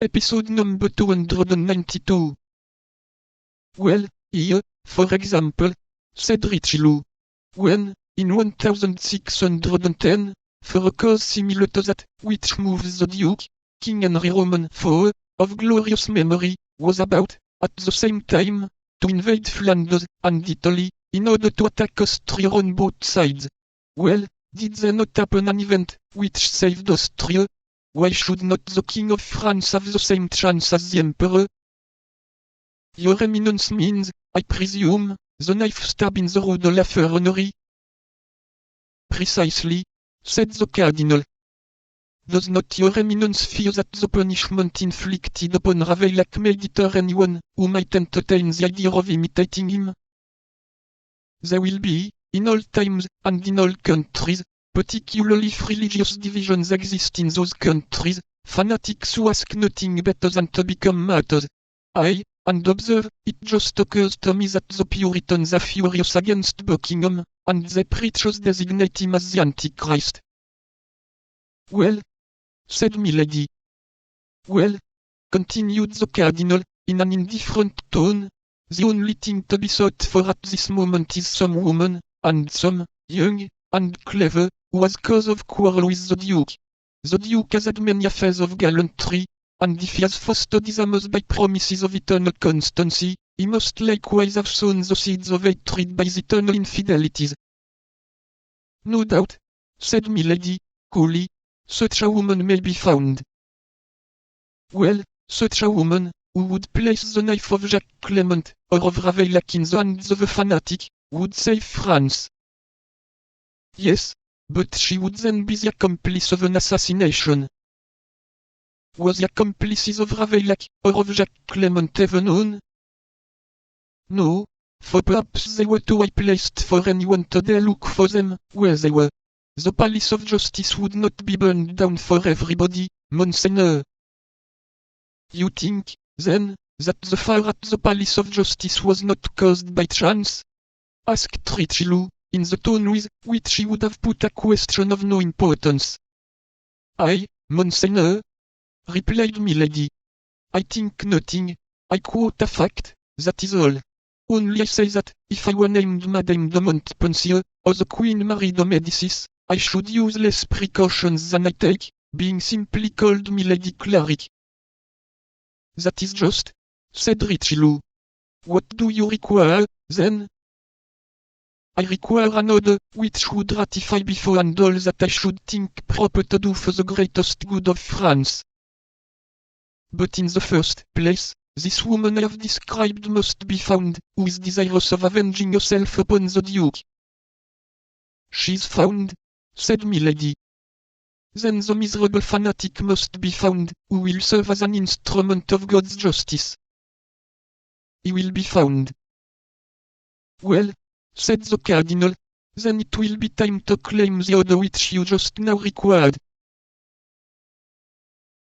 Episode number 292. Well, here, for example, said Richelieu. When, in 1610, for a cause similar to that which moves the Duke, King Henry Roman IV, of glorious memory, was about, at the same time, to invade Flanders and Italy, in order to attack Austria on both sides. Well, did they not happen an event which saved Austria? Why should not the King of France have the same chance as the Emperor? Your Eminence means, I presume, the knife stab in the Rue de la Ferronnerie? Precisely, said the Cardinal. Does not your Eminence fear that the punishment inflicted upon Ravaillac may deter anyone who might entertain the idea of imitating him? There will be, in all times and in all countries, particularly if religious divisions exist in those countries, fanatics who ask nothing better than to become martyrs. Aye, and observe, it just occurs to me that the Puritans are furious against Buckingham, and their preachers designate him as the Antichrist. Well, said Milady. Well, continued the Cardinal, in an indifferent tone, the only thing to be sought for at this moment is some woman, and some, young, and clever, who has cause of quarrel with the Duke. The Duke has had many affairs of gallantry, and if he has fostered his amours by promises of eternal constancy, he must likewise have sown the seeds of hatred by his eternal infidelities. No doubt, said Milady, coolly, such a woman may be found. Well, such a woman, who would place the knife of Jacques Clement, or of Ravaillac in the hands of a fanatic, would save France. Yes, but she would then be the accomplice of an assassination. Was the accomplices of Ravaillac, or of Jacques Clement ever known? No, for perhaps they were too high placed for anyone to dare look for them, where they were. The Palace of Justice would not be burned down for everybody, Monseigneur. You think, then, that the fire at the Palace of Justice was not caused by chance? Asked Richelieu, in the tone with which he would have put a question of no importance. Aye, Monseigneur, replied Milady. I think nothing, I quote a fact, that is all. Only I say that, if I were named Madame de Montpensier, or the Queen Marie de Médicis, I should use less precautions than I take, being simply called Milady Clarick. That is just, said Richelieu. What do you require, then? I require an order which would ratify beforehand all that I should think proper to do for the greatest good of France. But in the first place, this woman I have described must be found, who is desirous of avenging herself upon the Duke. She's found, said Milady. Then the miserable fanatic must be found, who will serve as an instrument of God's justice. He will be found. Well, said the Cardinal, then it will be time to claim the order which you just now required.